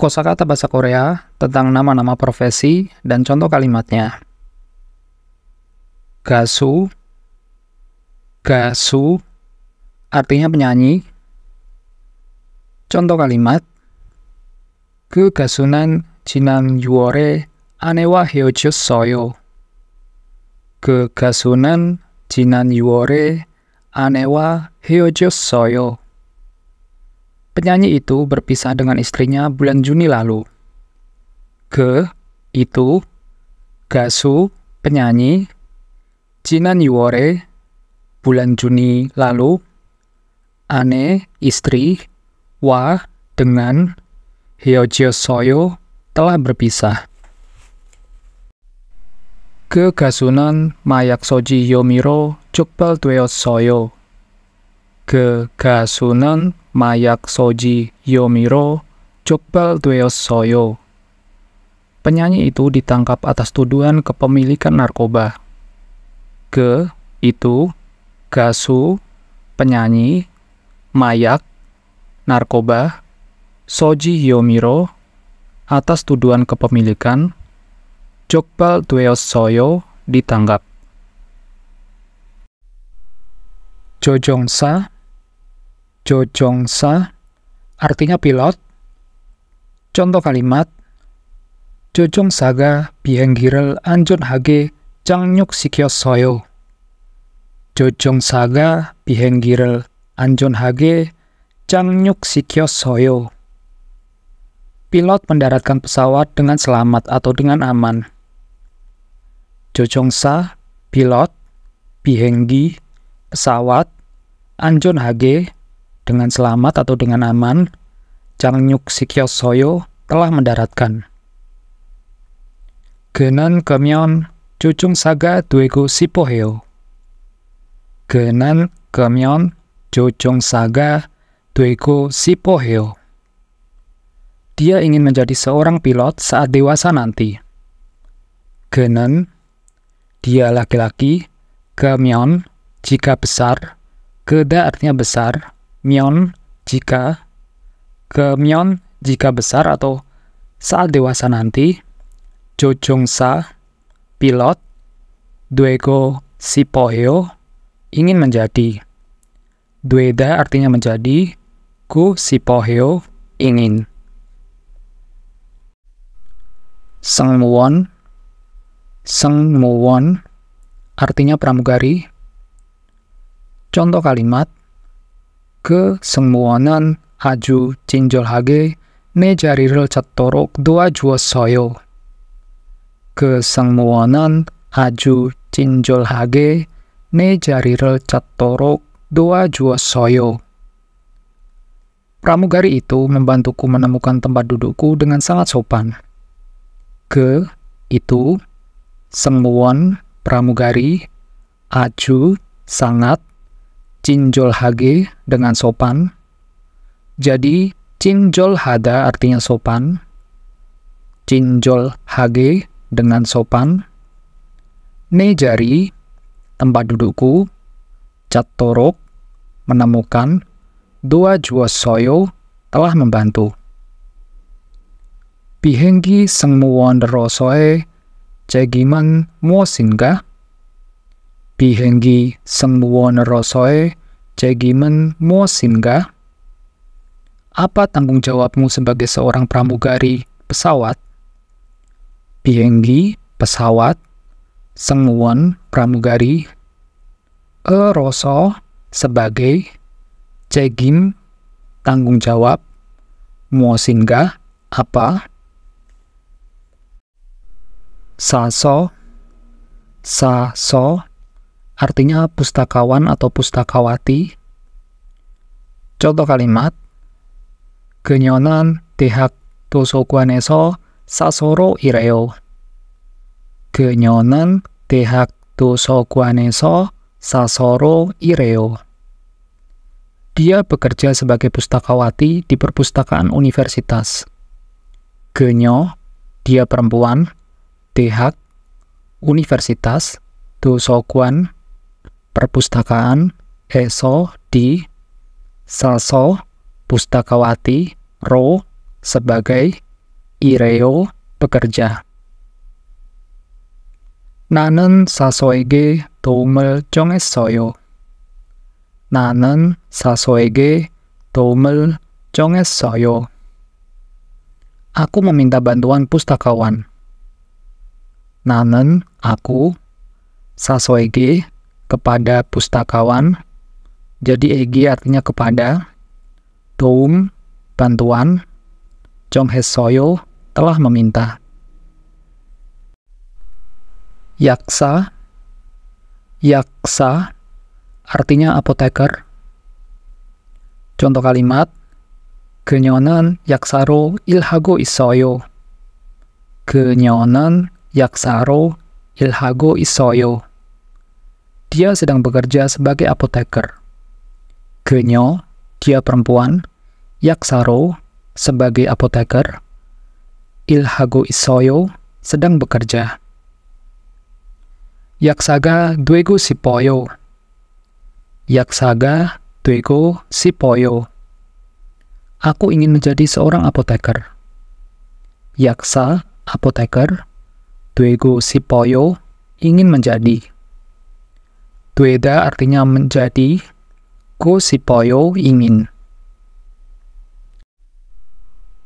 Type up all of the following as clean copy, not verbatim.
Kosakata bahasa Korea tentang nama-nama profesi dan contoh kalimatnya. Gasu, gasu, artinya penyanyi. Contoh kalimat, 그 가수는 지난 6월에 아내와 헤어졌어요. 그 가수는 지난 6월에 아내와 헤어졌어요. Penyanyi itu berpisah dengan istrinya bulan Juni lalu. Ke, itu, gasu, penyanyi, 지난 6월에, bulan Juni lalu, ane, istri, wa, dengan, 헤어졌어요, telah berpisah. 그 가수는 마약 소지 혐의로 촉발되었어요. 그 가수는 마약 소지 혐의로 촉발되었어요. Penyanyi itu ditangkap atas tuduhan kepemilikan narkoba. Ke, itu, gasu, penyanyi, mayak, narkoba, soji 혐의로, atas tuduhan kepemilikan, 촉발되었어요, ditangkap. 조종사, 조종사, artinya pilot. Contoh kalimat, 조종사가 비행기를 안전하게 착륙시켰어요. 조종사가 비행기를 안전하게 착륙시켰어요. Pilot mendaratkan pesawat dengan selamat atau dengan aman. 조종사, pilot, 비행기, pesawat, 안전하게, dengan selamat atau dengan aman, 착륙시켰어요, telah mendaratkan. 그는 가면 조종사가 되고 싶어 해요. 그는 가면 조종사가 되고 싶어 해요. Dia ingin menjadi seorang pilot saat dewasa nanti. 그는, dia laki-laki, 가면, jika besar, 그다 artinya besar, 면, jika, 가면, jika besar atau saat dewasa nanti, 조종사, pilot, 되고 싶어요, ingin menjadi. 되다 artinya menjadi, 고 싶어요, ingin. 승무원, 승무원, artinya pramugari. Contoh kalimat, 그 승무원은 아주 친절하게 내 자리를 찾도록 도와주었어요. 그 승무원은 아주 친절하게 내 자리를 찾도록 도와주었어요. Pramugari itu membantuku menemukan tempat dudukku dengan sangat sopan. Ke, itu, 승무원, pramugari, 아주, sangat, 친절하게, dengan sopan. Jadi, 친절하다 artinya sopan. 친절하게, dengan sopan. 내 자리, tempat dudukku. 찾도록, menemukan. 도와주었어요, telah membantu. 비행기 승무원으로서의 책임은 무엇인가? 비행기 승무원으로서의 책임은 무엇인가? Apa tanggung jawabmu sebagai seorang pramugari pesawat? 비행기, pesawat, 승무원, pramugari, 으로서, sebagai, 책임, tanggung jawab, 무엇인가, apa? 사서, 사서, artinya pustakawan atau pustakawati. Contoh kalimat, 그녀는 대학 도서관에서 사서로 일해요. 그녀는 대학 도서관에서 사서로 일해요. Dia bekerja sebagai pustakawati di perpustakaan universitas. 그녀, dia perempuan, 대학, universitas, 도서관, perpustakaan, eso, di, saso, pustakawati, ro, sebagai, ireo, bekerja. 나는 사서에게 도움을 청했어요. 나는 사서에게 도움을 청했어요. Aku meminta bantuan pustakawan. 나는, aku, 사서에게, kepada pustakawan. Jadi egi artinya kepada. 도움, bantuan. 청했어요, telah meminta. 약사, 약사, artinya apoteker. Contoh kalimat, 그녀는 약사로 일하고 있어요. 그녀는 약사로 일하고 있어요. Dia sedang bekerja sebagai apoteker. 그녀, dia perempuan. 약사로, sebagai apoteker. 일하고 있어요, sedang bekerja. 약사가 되고 싶어요. 약사가 되고 싶어요. Aku ingin menjadi seorang apoteker. 약사, apoteker. 되고 싶어요, ingin menjadi. 되다 artinya menjadi. 고 싶어요, ingin.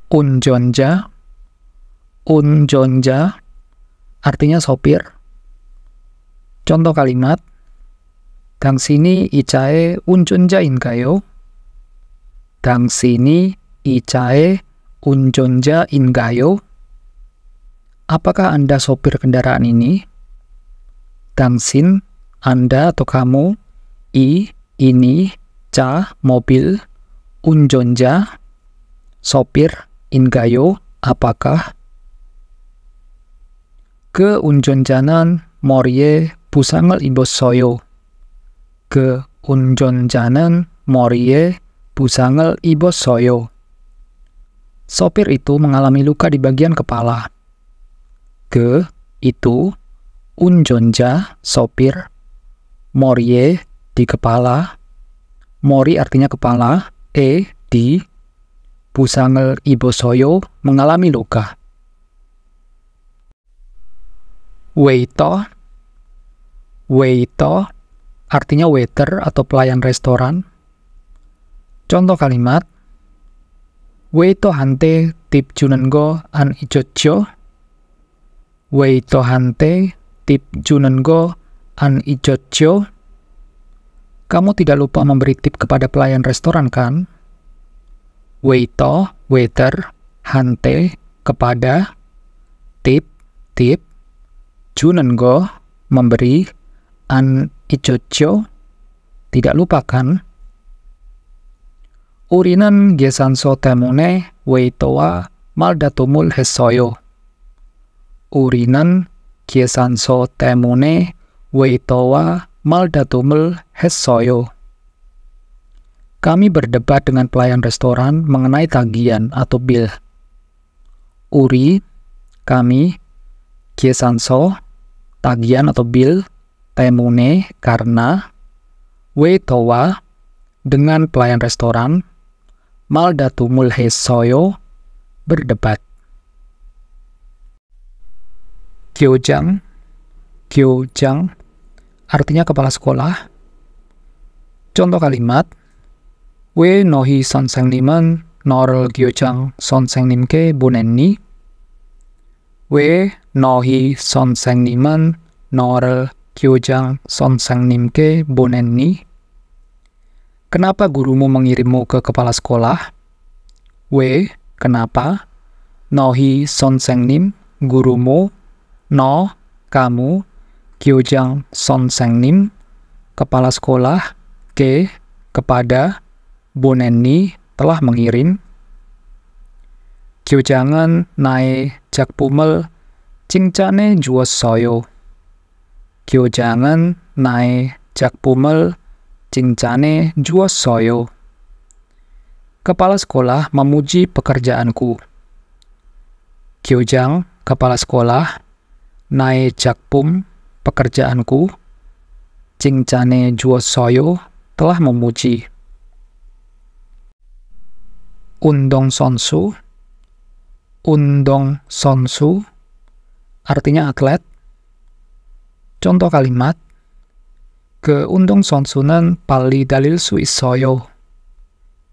운전자, 운전자, artinya sopir. Contoh kalimat, 당신이 이 차의 운전자인가요? 당신이 이 차의 운전자인가요? Apakah Anda sopir kendaraan ini? 당신, Anda atau kamu, ini, 차, mobil, 운전자, sopir, 인가요, apakah? 그 운전자는 머리에 부상을 입었어요. 그 운전자는 머리에 부상을 입었어요. Sopir itu mengalami luka di bagian kepala. 그, itu, 운전자, sopir, 머리에, di kepala, 머리 artinya kepala, di, 부상을 입었어요, mengalami luka. Waiter, waiter, artinya waiter atau pelayan restoran. Contoh kalimat, 웨이터한테 팁 주는 거 안 잊었죠? 웨이터한테 팁 주는 거 안 잊었죠? Kamu tidak lupa memberi tip kepada pelayan restoran kan? Waiter, waiter, hante, kepada, tip, tip, 주는 거, memberi, 안 잊었죠? Tidak lupa kan? 우리는 계산서 때문에 웨이터와 말다툼을 했어요. 우리는 계산서 때문에 웨이터와 말다툼을 했어요. Kami berdebat dengan pelayan restoran mengenai tagihan atau bil. 우리, kami, 계산서, tagihan atau bil, 때문에, karena, 웨이터와, dengan pelayan restoran, 말다툼을 했어요, berdebat. 교장, 교장, artinya kepala sekolah. Contoh kalimat, 왜 너희 선생님은 너를 교장 선생님께 보냈니? 왜 너희 선생님은 너를 교장 선생님께 보냈니? Kenapa gurumu mengirimmu ke kepala sekolah? 왜, kenapa? 너희 선생님, gurumu. 너, kamu. 교장 선생님, kepala sekolah. ke, kepada. 보냈니, telah mengirim. 교장은 나의 작품을 칭찬해 주었어요. 교장은 나의 작품을 칭찬해 주었어요. Kepala sekolah memuji pekerjaanku. 교장, kepala sekolah. 나의 작품, pekerjaanku. 칭찬해 주었어요, telah memuji. 운동선수, undong sonsu, artinya atlet. Contoh kalimat, 그 운동 선수는 빨리 달릴 수 있어요.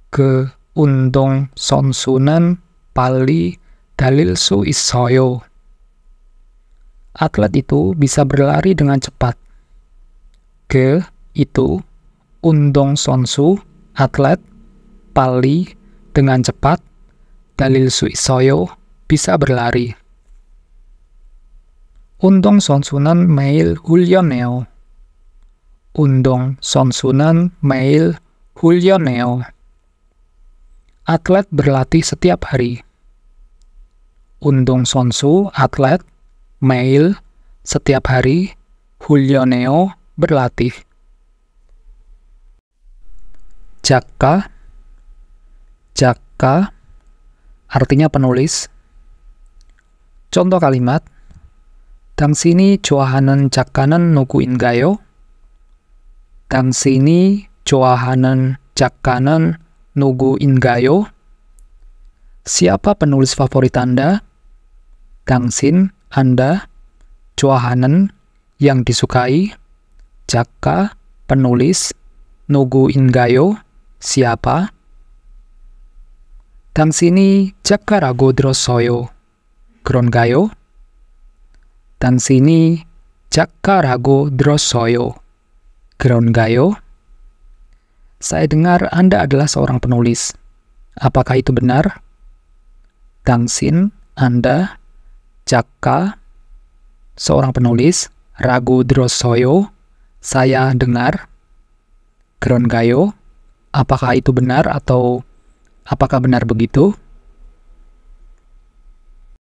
그 운동 선수는 빨리 달릴 수 있어요. Atlet itu bisa berlari dengan cepat. Ke itu undong sonsu, atlet, pali dengan cepat, dalil 수 있어요, bisa berlari. 운동 선수는 매일 훈련해요. 운동 선수는 매일 훈련해요. Atlet berlatih setiap hari. 운동 선수, atlet, 매일, setiap hari, 훈련해요, berlatih. 작가, 작가, artinya penulis. Contoh kalimat, 당신이 좋아하는 작가는 누구인가요? 당신이 좋아하는 작가는 누구인가요? Siapa penulis favorit Anda? 당신, Anda, 좋아하는, yang disukai, 작가, penulis, 누구인가요? Siapa? 당신이 작가라고 들었어요. 그런가요? 당신이 작가라고 들었어요. 그런가요? Saya dengar Anda adalah seorang penulis. Apakah itu benar? 당신, Anda, 작가, seorang penulis, 라고 들었어요, saya dengar. 그런가요? Apakah itu benar atau apakah benar begitu?